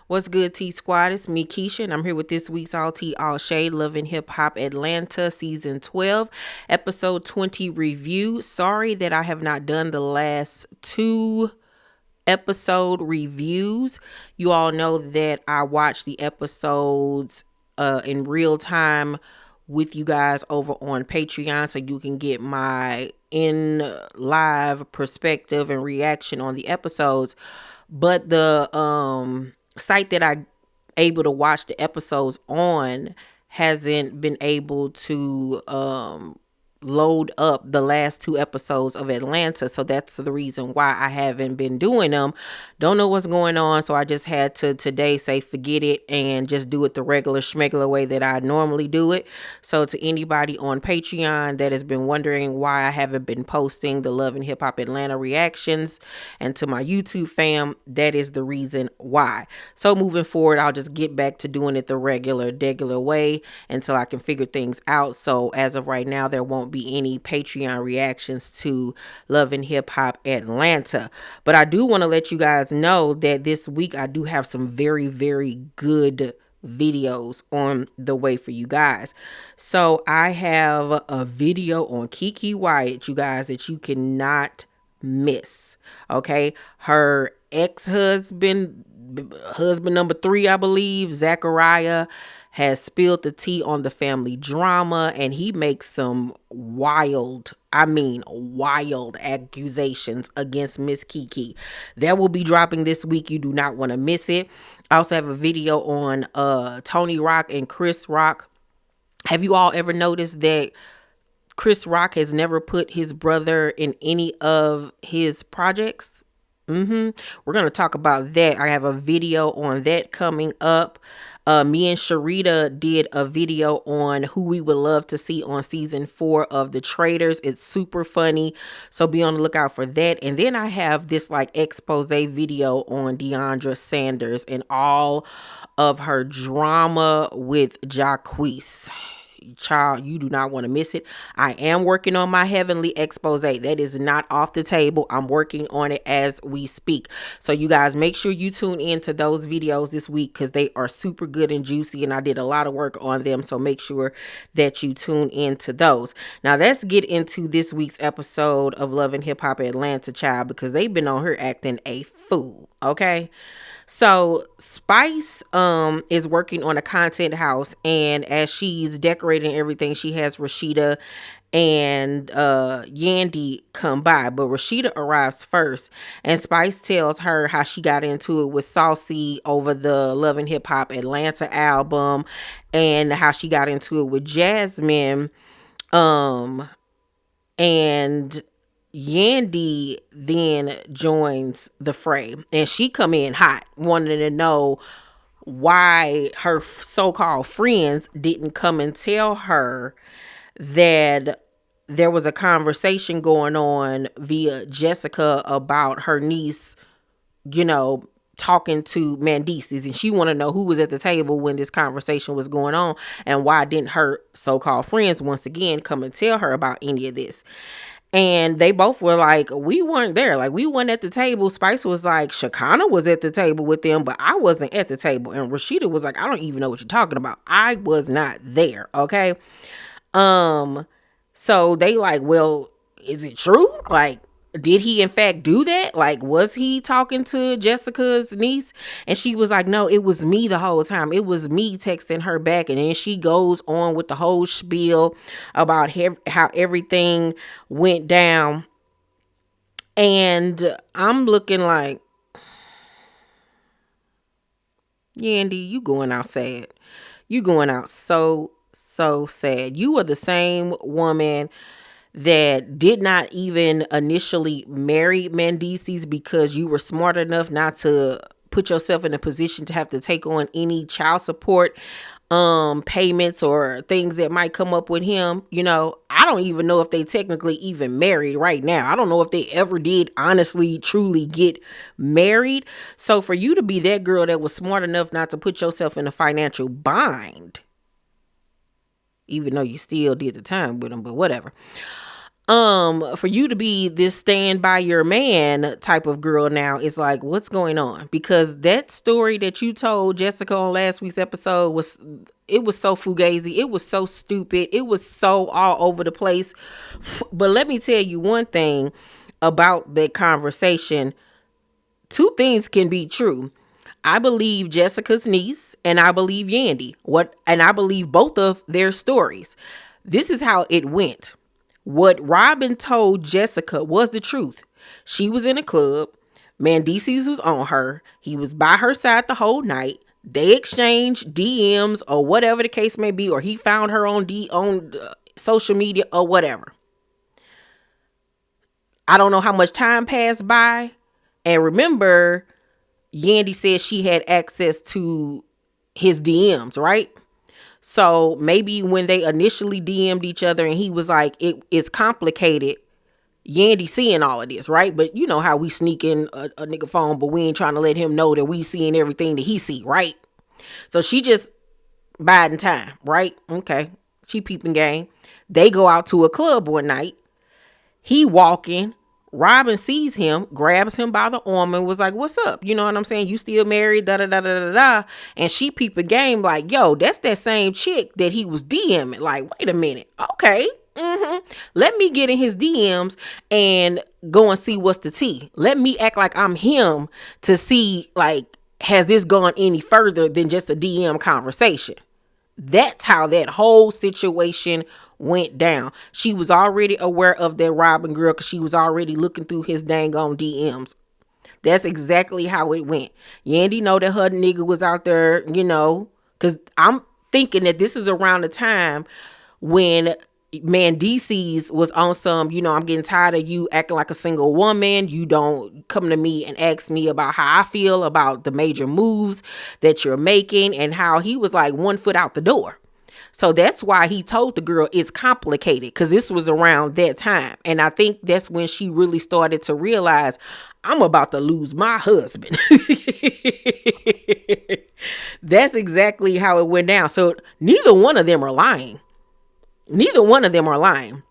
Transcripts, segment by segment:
What's good, T Squad? It's me, Keisha, and I'm here with this week's All Tea, All Shade, Love and Hip Hop Atlanta Season 12, Episode 20 review. Sorry that I have not done the last two episode reviews. You all know that I watch the episodes in real time with you guys over on Patreon, so you can get my in live perspective and reaction on the episodes. But the site that I able to watch the episodes on hasn't been able to load up the last two episodes of Atlanta. So that's the reason why I haven't been doing them. Don't know what's going on. So I just had to today say forget it and just do it the regular schmegular way that I normally do it. So to anybody on Patreon that has been wondering why I haven't been posting the Love and Hip Hop Atlanta reactions, and to my YouTube fam, that is the reason why. So moving forward, I'll just get back to doing it the regular way until I can figure things out. So as of right now, there won't be any Patreon reactions to Love and Hip Hop Atlanta. But I do want to let you guys know that this week I do have some very, very good videos on the way for you guys. So I have a video on Kiki Wyatt, you guys, that you cannot miss. Okay, her ex-husband, husband number 3, I believe, Zachariah, has spilled the tea on the family drama, and he makes some wild accusations against Miss Kiki. That will be dropping this week. You do not want to miss it. I also have a video on Tony Rock and Chris Rock. Have you all ever noticed that Chris Rock has never put his brother in any of his projects? We're going to talk about that. I have a video on that coming up. Me and Rasheeda did a video on who we would love to see on season 4 of The Traitors. It's super funny, so be on the lookout for that. And then I have this like expose video on Deandra Sanders and all of her drama with Jacquees. Child, you do not want to miss it. I am working on my heavenly expose. That is not off the table. I'm working on it as we speak. So you guys make sure you tune in to those videos this week because they are super good and juicy, and I did a lot of work on them. So make sure that you tune in to those. Now let's get into this week's episode of Love and Hip Hop Atlanta, child, because they've been on her acting a fool. Okay. So Spice is working on a content house, and as she's decorating everything, she has Rasheeda and Yandy come by, but Rasheeda arrives first, and Spice tells her how she got into it with Saucy over the Love and Hip Hop Atlanta album, and how she got into it with Jasmine, and Yandy then joins the fray, and she come in hot, wanting to know why her so-called friends didn't come and tell her that there was a conversation going on via Jessica about her niece, talking to Mendeecees, and she want to know who was at the table when this conversation was going on, and why didn't her so-called friends once again come and tell her about any of this. And they both were like, we weren't there. Like, we weren't at the table. Spice was like, Shakana was at the table with them, but I wasn't at the table. And Rasheeda was like, I don't even know what you're talking about. I was not there. Okay. So they like, well, is it true? Like, did he in fact do that? Like, was he talking to Jessica's niece? And she was like, no, it was me the whole time. It was me texting her back. And then she goes on with the whole spiel about how everything went down. And I'm looking like, Yandy, you going out sad. You going out so sad. You are the same woman that did not even initially marry Mendeecees because you were smart enough not to put yourself in a position to have to take on any child support payments or things that might come up with him. I don't even know if they technically even married right now. I don't know if they ever did honestly truly get married. So for you to be that girl that was smart enough not to put yourself in a financial bind, even though you still did the time with him, but whatever. For you to be this stand by your man type of girl now is like, what's going on? Because that story that you told Jessica on last week's episode was so fugazi. It was so stupid. It was so all over the place. But let me tell you one thing about that conversation. Two things can be true. I believe Jessica's niece and I believe Yandy. And I believe both of their stories. This is how it went. What Robin told Jessica was the truth. She was in a club. Mendeecees was on her. He was by her side the whole night. They exchanged DMs or whatever the case may be, or he found her on social media or whatever. I don't know how much time passed by. And remember, Yandy said she had access to his DMs, right? So maybe when they initially DM'd each other and he was like, it is complicated, Yandy seeing all of this, right? But you know how we sneak in a nigga phone, but we ain't trying to let him know that we seeing everything that he see, right? So she just biding time, right? Okay. She peeping game. They go out to a club one night. He walking. Robin sees him, grabs him by the arm and was like, what's up? You know what I'm saying? You still married? Da da da da da da. And she peeped a game like, yo, that's that same chick that he was DMing. Like, wait a minute. Okay. Let me get in his DMs and go and see what's the tea. Let me act like I'm him to see, like, has this gone any further than just a DM conversation? That's how that whole situation went down. She was already aware of that Robin girl because she was already looking through his dang on DMs. That's exactly how it went. Yandy know that her nigga was out there, you know, because I'm thinking that this is around the time when Mendeecees was on some, you know, I'm getting tired of you acting like a single woman. You don't come to me and ask me about how I feel about the major moves that you're making, and how he was like 1 foot out the door. So that's why he told the girl it's complicated, because this was around that time. And I think that's when she really started to realize, I'm about to lose my husband. That's exactly how it went down. So neither one of them are lying. Neither one of them are lying.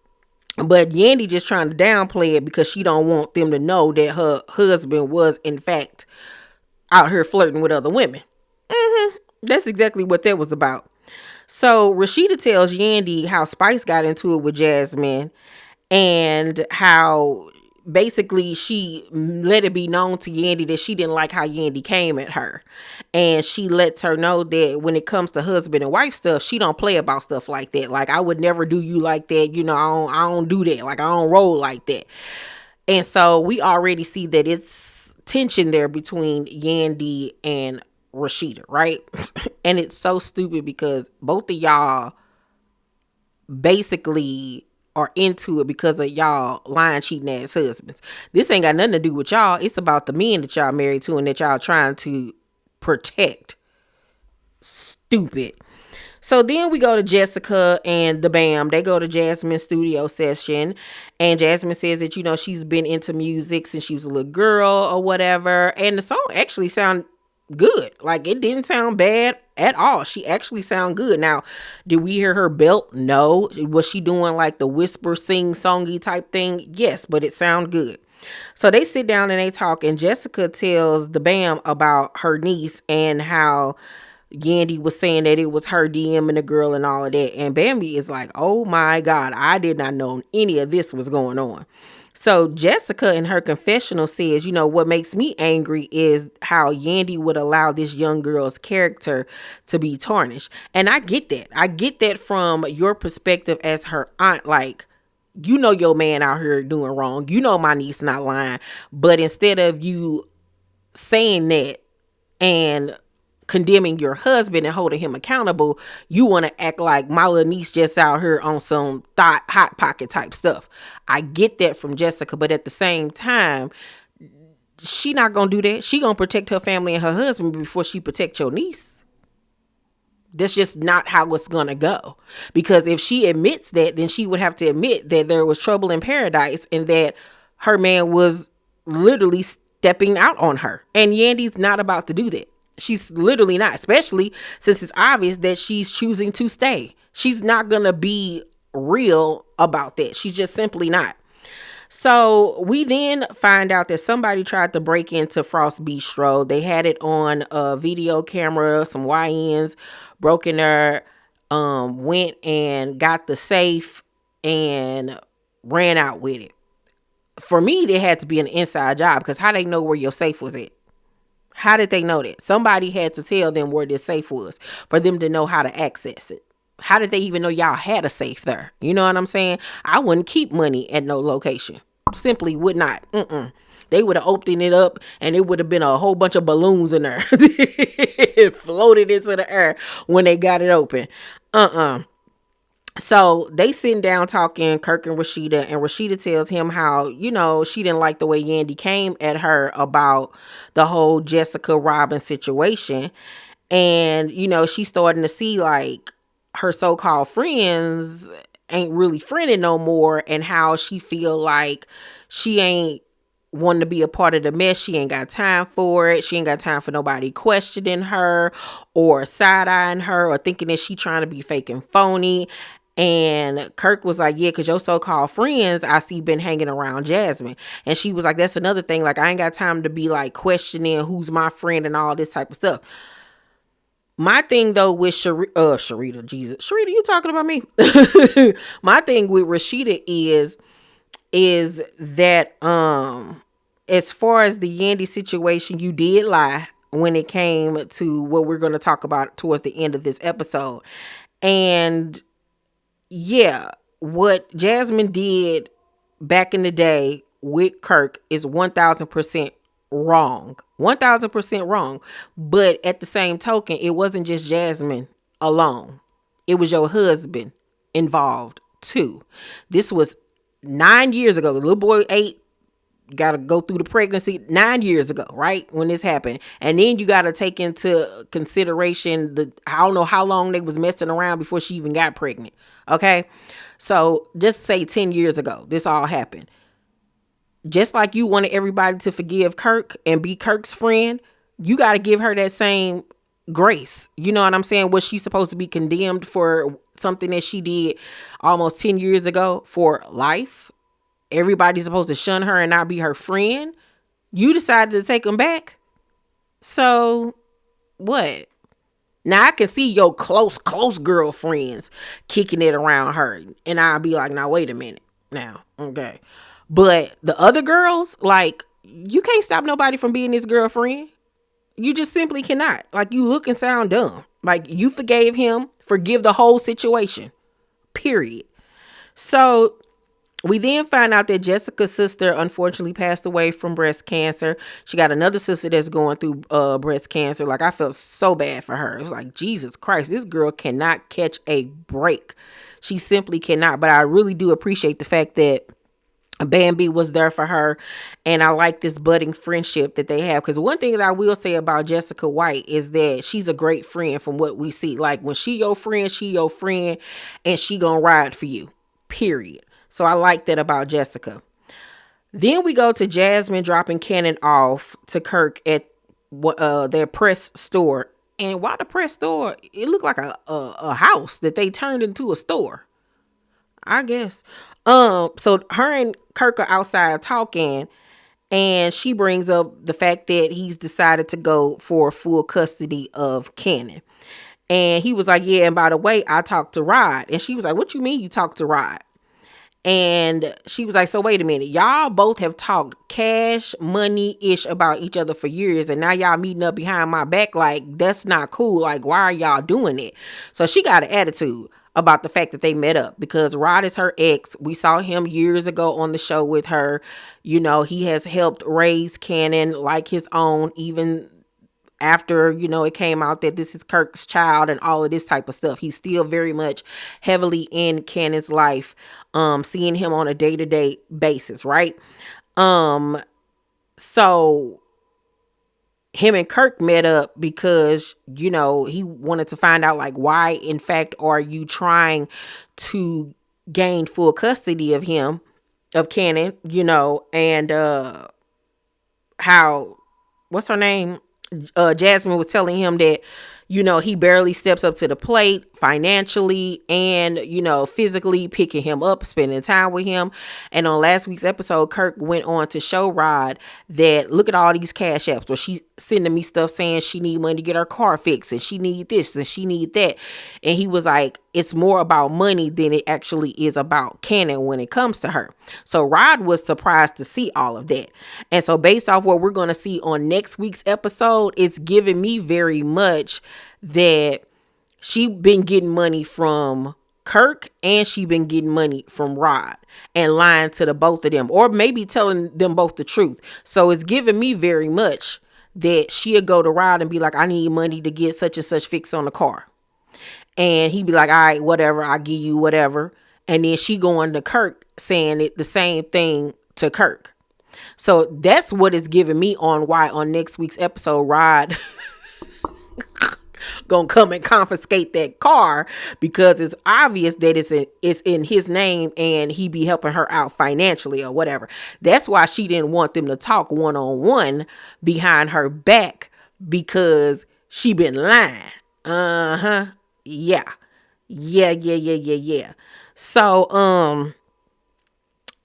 But Yandy just trying to downplay it because she don't want them to know that her husband was, in fact, out here flirting with other women. That's exactly what that was about. So Rasheeda tells Yandy how Spice got into it with Jasmine and how basically she let it be known to Yandy that she didn't like how Yandy came at her. And she lets her know that when it comes to husband and wife stuff, she don't play about stuff like that. Like, I would never do you like that. You know, I don't do that. Like, I don't roll like that. And so we already see that it's tension there between Yandy and Rasheeda, right? And it's so stupid because both of y'all basically are into it because of y'all lying, cheating ass husbands. This ain't got nothing to do with y'all. It's about the men that y'all married to and that y'all trying to protect. Stupid. So then we go to Jessica and the Bam. They go to Jasmine's studio session, and Jasmine says that, you know, she's been into music since she was a little girl or whatever. And the song actually sound good. Like, it didn't sound bad at all. She actually sound good. Now, did we hear her belt? No. Was she doing like the whisper, sing, songy type thing? Yes, but it sound good. So they sit down and they talk, and Jessica tells the Bam about her niece and how Yandy was saying that it was her DMing the girl and all of that. And Bambi is like, oh my God, I did not know any of this was going on. So Jessica in her confessional says, you know, what makes me angry is how Yandy would allow this young girl's character to be tarnished. And I get that. I get that from your perspective as her aunt. Like, you know, your man out here doing wrong. You know, my niece not lying. But instead of you saying that and condemning your husband and holding him accountable, you want to act like my little niece just out here on some hot pocket type stuff. I get that from Jessica, but at the same time, she not gonna do that. She gonna protect her family and her husband before she protect your niece. That's just not how it's gonna go. Because if she admits that, then she would have to admit that there was trouble in paradise and that her man was literally stepping out on her. And Yandy's not about to do that. She's literally not, especially since it's obvious that she's choosing to stay. She's not going to be real about that. She's just simply not. So we then find out that somebody tried to break into Frost Bistro. They had it on a video camera. Some YNs broke in there, went and got the safe and ran out with it. For me, there had to be an inside job, because how they know where your safe was at? How did they know that? Somebody had to tell them where this safe was for them to know how to access it. How did they even know y'all had a safe there? You know what I'm saying? I wouldn't keep money at no location. Simply would not. They would have opened it up and it would have been a whole bunch of balloons in there. It floated into the air when they got it open. So they sitting down talking, Kirk and Rasheeda tells him how, she didn't like the way Yandy came at her about the whole Jessica Robin situation. And, she's starting to see like her so-called friends ain't really friending no more, and how she feel like she ain't wanting to be a part of the mess. She ain't got time for it. She ain't got time for nobody questioning her or side-eyeing her or thinking that she trying to be fake and phony. And Kirk was like, yeah, because your so-called friends, I see, been hanging around Jasmine. And she was like, that's another thing. Like, I ain't got time to be like questioning who's my friend and all this type of stuff. My thing though with Sharita, Jesus, Sharita, you talking about me? My thing with Rasheeda is that as far as the Yandy situation, you did lie when it came to what we're going to talk about towards the end of this episode. And yeah, what Jasmine did back in the day with Kirk is 1000% wrong. 1000% wrong. But at the same token, it wasn't just Jasmine alone. It was your husband involved too. This was 9 years ago. The little boy 8 got to go through the pregnancy 9 years ago, right? When this happened. And then you got to take into consideration I don't know how long they was messing around before she even got pregnant. Okay. So just say 10 years ago, this all happened. Just like you wanted everybody to forgive Kirk and be Kirk's friend, you got to give her that same grace. You know what I'm saying? Was she supposed to be condemned for something that she did almost 10 years ago for life? Everybody's supposed to shun her and not be her friend. You decided to take them back. So what? Now I can see your close girlfriends kicking it around her. And I'll be like, now wait a minute. Now, okay. But the other girls, like, you can't stop nobody from being his girlfriend. You just simply cannot. Like, you look and sound dumb. Like, you forgave him. Forgive the whole situation. Period. So we then find out that Jessica's sister unfortunately passed away from breast cancer. She got another sister that's going through breast cancer. Like, I felt so bad for her. It's like, Jesus Christ, this girl cannot catch a break. She simply cannot. But I really do appreciate the fact that Bambi was there for her, and I like this budding friendship that they have. Because one thing that I will say about Jessica White is that she's a great friend from what we see. Like, when she your friend, and she gonna ride for you, period. So I like that about Jessica. Then we go to Jasmine dropping Cannon off to Kirk at their press store. And why the press store? It looked like a house that they turned into a store, I guess. So her and Kirk are outside talking, and she brings up the fact that he's decided to go for full custody of Cannon. And he was like, yeah, and by the way, I talked to Rod. And she was like, what you mean you talked to Rod? And she was like, so wait a minute, y'all both have talked cash money-ish about each other for years, and now y'all meeting up behind my back. Like, that's not cool. Like, why are y'all doing it? So she got an attitude about the fact that they met up, because Rod is her ex. We saw him years ago on the show with her. You know, he has helped raise Cannon like his own, even after, it came out that this is Kirk's child and all of this type of stuff. He's still very much heavily in Cannon's life, seeing him on a day-to-day basis, right? So him and Kirk met up because, he wanted to find out, like, why, in fact, are you trying to gain full custody of Cannon, and how, what's her name? Jasmine was telling him that, he barely steps up to the plate. financially and, physically picking him up, spending time with him. And on last week's episode, Kirk went on to show Rod that look at all these cash apps where she sending me stuff saying she need money to get her car fixed and she need this and she need that. And he was like, it's more about money than it actually is about canon when it comes to her. So Rod was surprised to see all of that. And so based off what we're going to see on next week's episode, it's giving me very much that she been getting money from Kirk and she been getting money from Rod and lying to the both of them, or maybe telling them both the truth. So it's giving me very much that she'll go to Rod and be like, I need money to get such and such fixed on the car. And he'd be like, all right, whatever, I'll give you whatever. And then she going to Kirk saying it the same thing to Kirk. So that's what it's giving me on why on next week's episode, Rod gonna come and confiscate that car, because it's obvious that it's in his name and he be helping her out financially or whatever. That's why she didn't want them to talk one-on-one behind her back, because she been lying. Yeah. So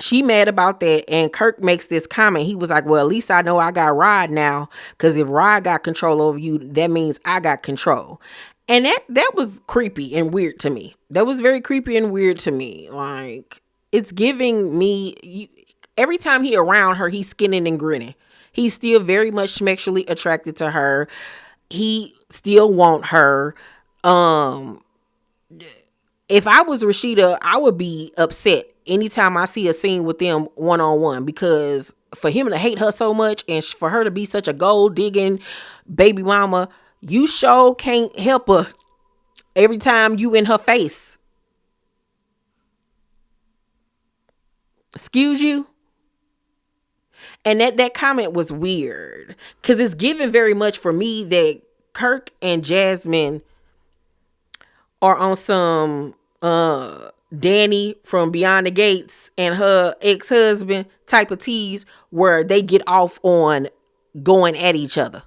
she mad about that, and Kirk makes this comment. He was like, well, at least I know I got Rod now, because if Rod got control over you, that means I got control. And that was creepy and weird to me. That was very creepy and weird to me. Like, it's giving me, every time he around her, he's skinning and grinning. He's still very much sexually attracted to her. He still want her. If I was Rasheeda, I would be upset anytime I see a scene with them one-on-one, because for him to hate her so much and for her to be such a gold digging baby mama, you sure can't help her every time you in her face. Excuse you? And that comment was weird, because it's given very much for me that Kirk and Jasmine are on some Danny from Beyond the Gates and her ex-husband type of tease, where they get off on going at each other.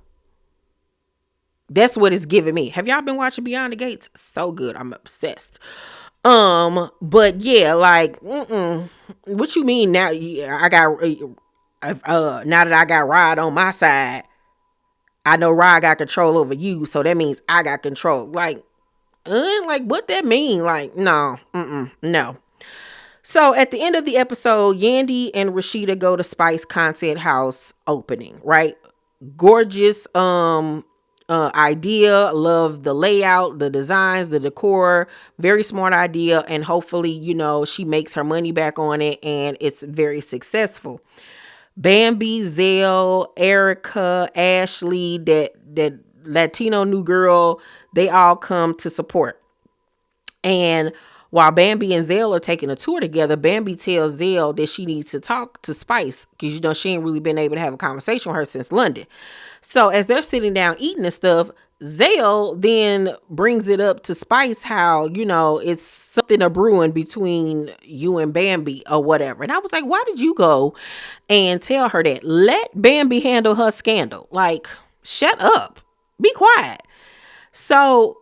That's what it's giving me. Have y'all been watching Beyond the Gates? So good. I'm obsessed. But yeah, like, what you mean now? I got now that I got Rod on my side, I know Rod got control over you, so that means I got control. Like what that mean? Like, no. So at the end of the episode, Yandy and Rasheeda go to Spice Content House opening, right? Gorgeous idea. Love the layout, the designs, the decor. Very smart idea, and hopefully, she makes her money back on it and it's very successful. Bambi, Zell, Erica, Ashley, that Latino new girl, they all come to support. And while Bambi and Zell are taking a tour together, Bambi tells Zell that she needs to talk to Spice, because she ain't really been able to have a conversation with her since London. So as they're sitting down eating and stuff, Zell then brings it up to Spice how, it's something a brewing between you and Bambi or whatever. And I was like, why did you go and tell her that? Let Bambi handle her scandal. Like, shut up. Be quiet. So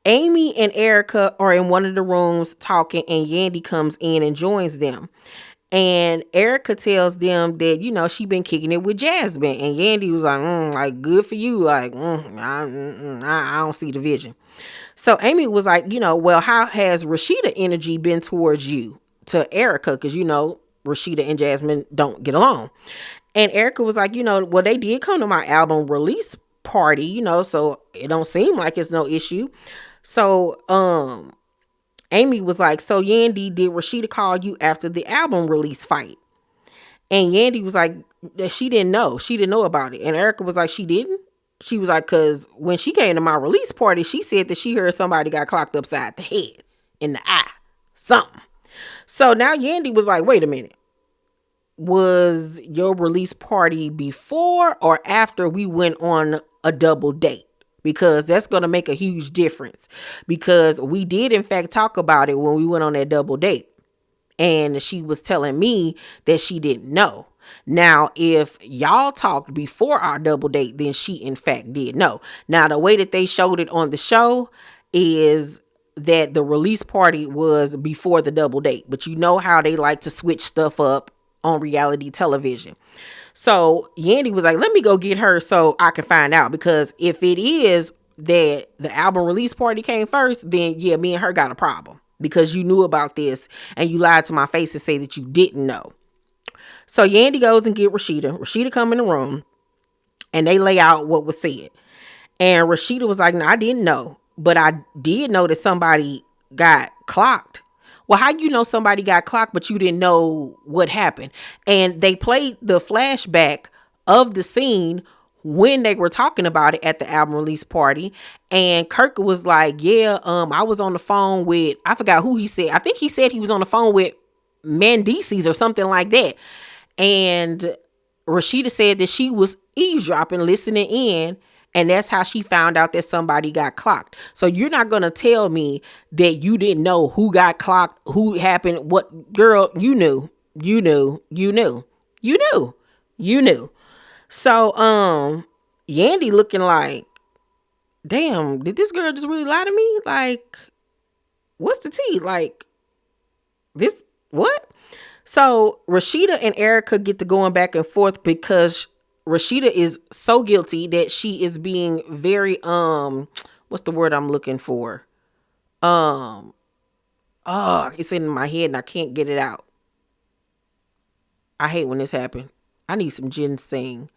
Amy and Erica are in one of the rooms talking, and Yandy comes in and joins them. And Erica tells them that, she been kicking it with Jasmine. And Yandy was like, good for you. Like, I don't see the vision. So Amy was like, well, how has Rasheeda energy been towards you to Erica? Because, Rasheeda and Jasmine don't get along. And Erica was like, well, they did come to my album release party, so it don't seem like it's no issue. So, Amy was like, so Yandy, did Rasheeda call you after the album release fight? And Yandy was like, she didn't know. She didn't know about it. And Erica was like, she didn't? She was like, because when she came to my release party, she said that she heard somebody got clocked upside the head, in the eye, something. So now Yandy was like, wait a minute. Was your release party before or after we went on a double date? Because that's going to make a huge difference, because we did in fact talk about it when we went on that double date, and she was telling me that she didn't know. Now, if y'all talked before our double date, then she in fact did know. Now, the way that they showed it on the show, is that the release party was before the double date, but you know how they like to switch stuff up on reality television. So Yandy was like, let me go get her so I can find out, because if it is that the album release party came first, then yeah, me and her got a problem because you knew about this and you lied to my face and say that you didn't know. So Yandy goes and get Rasheeda. Rasheeda come in the room and they lay out what was said. And Rasheeda was like, no, I didn't know, but I did know that somebody got clocked. Well, how you know somebody got clocked, but you didn't know what happened? And they played the flashback of the scene when they were talking about it at the album release party. And Kirk was like, yeah, I was on the phone with, I forgot who he said. I think he said he was on the phone with Mendeecees or something like that. And Rasheeda said that she was eavesdropping, listening in, and that's how she found out that somebody got clocked. So you're not going to tell me that you didn't know who got clocked, who happened, what. Girl, you knew. So, Yandy looking like, damn, did this girl just really lie to me? Like, what's the tea? Like, this, what? So Rasheeda and Erica get to going back and forth because Rasheeda is so guilty that she is being very, what's the word I'm looking for? It's in my head and I can't get it out. I hate when this happens. I need some ginseng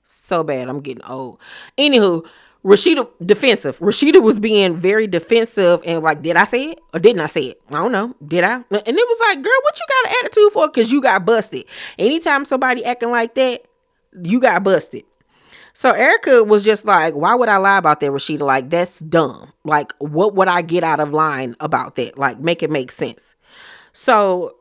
so bad. I'm getting old. Anywho, Rasheeda defensive. Rasheeda was being very defensive and like, did I say it or didn't I say it? I don't know. Did I? And it was like, girl, what you got an attitude for? Because you got busted. Anytime somebody acting like that, you got busted. So Erica was just like, why would I lie about that, Rasheeda? Like, that's dumb. Like, what would I get out of lying about that? Like, make it make sense. So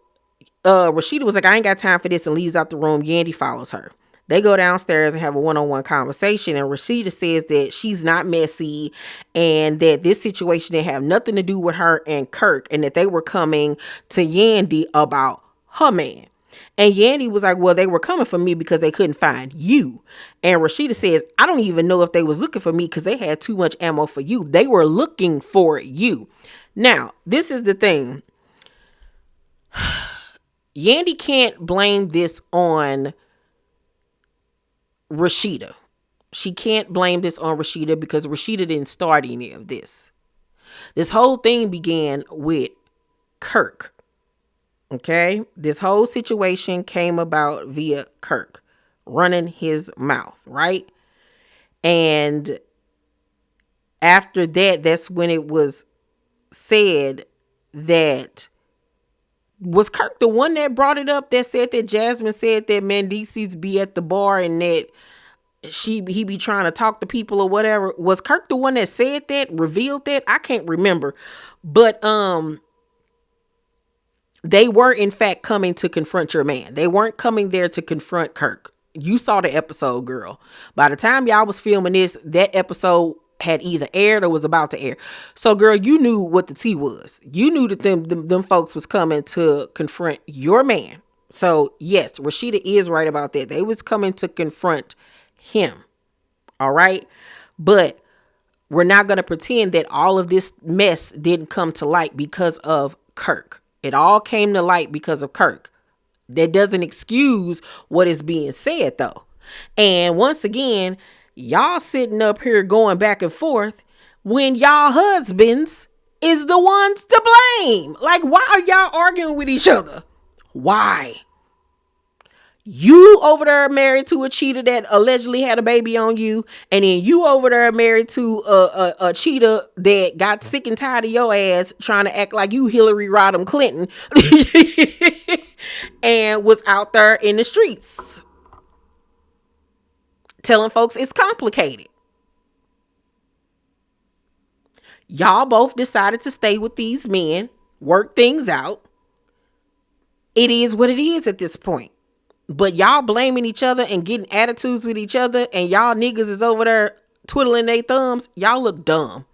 Rasheeda was like, I ain't got time for this, and leaves out the room. Yandy follows her. They go downstairs and have a one-on-one conversation, and Rasheeda says that she's not messy and that this situation didn't have nothing to do with her and Kirk, and that they were coming to Yandy about her man. And Yandy was like, well, they were coming for me because they couldn't find you. And Rasheeda says, I don't even know if they was looking for me because they had too much ammo for you. They were looking for you. Now, this is the thing. Yandy can't blame this on Rasheeda. She can't blame this on Rasheeda because Rasheeda didn't start any of this. This whole thing began with Kirk. Okay? This whole situation came about via Kirk running his mouth, right? And after that, that's when it was said that, was Kirk the one that brought it up, that said that Jasmine said that Mendeecees be at the bar and that he be trying to talk to people or whatever? Was Kirk the one that said that, revealed that? I can't remember. But they were in fact coming to confront your man. They weren't coming there to confront Kirk. You saw the episode, girl. By the time y'all was filming this, that episode had either aired or was about to air. So, girl, you knew what the tea was. You knew that them folks was coming to confront your man. So, yes, Rasheeda is right about that. They was coming to confront him. All right? But we're not going to pretend that all of this mess didn't come to light because of Kirk. It all came to light because of Kirk. That doesn't excuse what is being said, though. And once again, y'all sitting up here going back and forth when y'all husbands is the ones to blame. Like, why are y'all arguing with each other? Why? You over there married to a cheater that allegedly had a baby on you, and then you over there married to a cheater that got sick and tired of your ass trying to act like you Hillary Rodham Clinton and was out there in the streets telling folks it's complicated. Y'all both decided to stay with these men, work things out. It is what it is at this point. But y'all blaming each other and getting attitudes with each other, and y'all niggas is over there twiddling their thumbs. Y'all look dumb.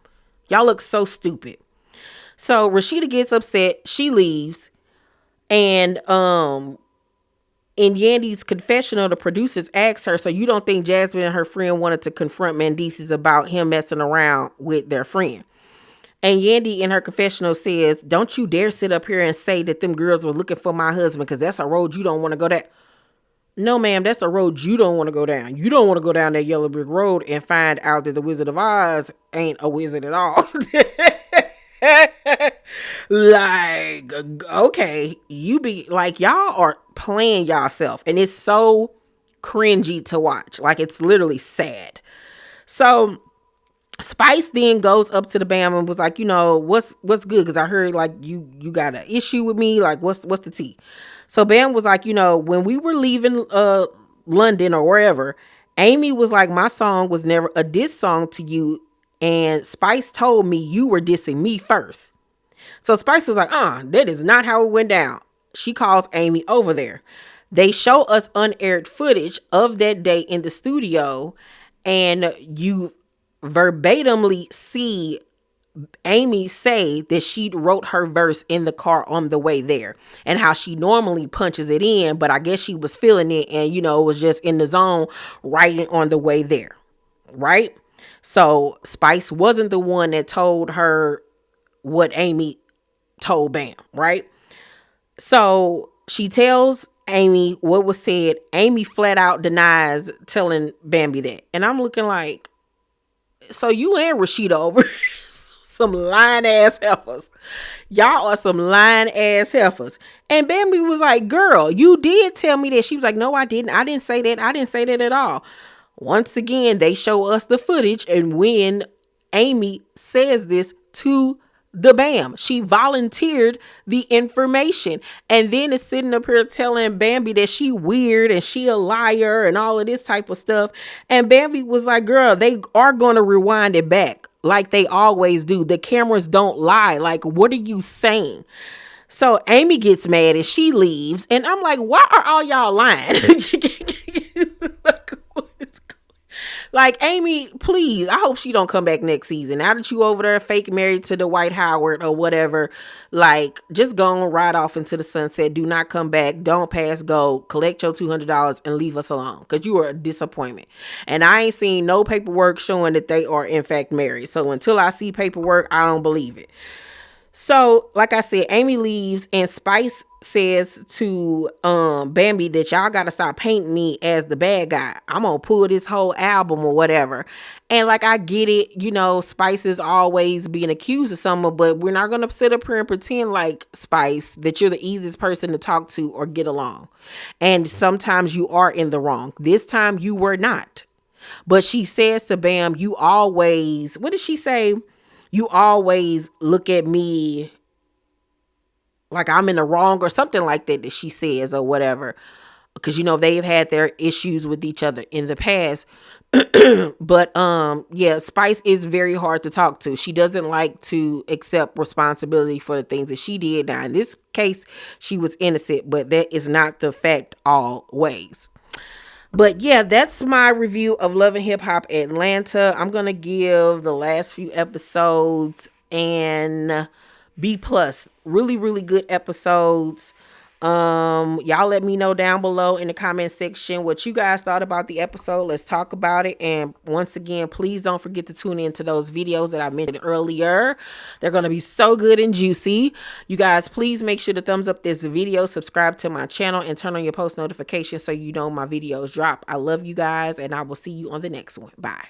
Y'all look so stupid. So Rasheeda gets upset. She leaves. And in Yandy's confessional, the producers asked her, so you don't think Jasmine and her friend wanted to confront Mendeecees about him messing around with their friend? And Yandy in her confessional says, don't you dare sit up here and say that them girls were looking for my husband, because that's a road you don't want to go down. No, ma'am, that's a road you don't want to go down. You don't want to go down that yellow brick road and find out that the Wizard of Oz ain't a wizard at all. Like, okay, you be like, y'all are playing yourself, and it's so cringy to watch. Like, it's literally sad. So Spice then goes up to the Bam and was like, what's good? Because I heard like you got an issue with me. Like, what's the tea? So Bam was like, when we were leaving London or wherever, Amy was like, my song was never a diss song to you, and Spice told me you were dissing me first. So Spice was like, that is not how it went down. She calls Amy over there. They show us unaired footage of that day in the studio, and you verbatimly see Amy say that she wrote her verse in the car on the way there, and how she normally punches it in, but I guess she was feeling it and was just in the zone writing on the way there, right? So Spice wasn't the one that told her what Amy told Bam, right? So she tells Amy what was said. Amy flat out denies telling Bambi that, and I'm looking like, so you and Rasheeda over some lying ass heifers. Y'all are some lying ass heifers. And Bambi was like, girl, you did tell me that. She was like, no, I didn't. I didn't say that. I didn't say that at all. Once again, they show us the footage. And when Amy says this to the Bam, she volunteered the information, and then is sitting up here telling Bambi that she weird and she a liar and all of this type of stuff. And Bambi was like, girl, they are going to rewind it back like they always do. The cameras don't lie. Like, what are you saying? So Amy gets mad and she leaves, and I'm like, why are all y'all lying? Like, Amy, please, I hope she don't come back next season. Now that you over there fake married to the White Howard or whatever, like, just go and ride off into the sunset. Do not come back. Don't pass go. Collect your $200 and leave us alone, because you are a disappointment. And I ain't seen no paperwork showing that they are in fact married. So until I see paperwork, I don't believe it. So, like I said, Amy leaves, and Spice says to Bambi that y'all gotta stop painting me as the bad guy. I'm gonna pull this whole album or whatever. And like, I get it, Spice is always being accused of something, but we're not gonna sit up here and pretend like, Spice, that you're the easiest person to talk to or get along. And sometimes you are in the wrong. This time you were not. But she says to Bam, you always, what did she say? You always look at me like I'm in the wrong or something like that she says or whatever. Because, they've had their issues with each other in the past. But, yeah, Spice is very hard to talk to. She doesn't like to accept responsibility for the things that she did. Now, in this case, she was innocent, but that is not the fact always. But yeah, that's my review of Love and Hip Hop Atlanta. I'm going to give the last few episodes an B+. Really, really good episodes. Y'all let me know down below in the comment section what you guys thought about the episode. Let's talk about it. And once again, please don't forget to tune into those videos that I mentioned earlier. They're going to be so good and juicy. You guys, please make sure to thumbs up this video, subscribe to my channel, and turn on your post notifications so you know my videos drop. I love you guys, and I will see you on the next one. Bye.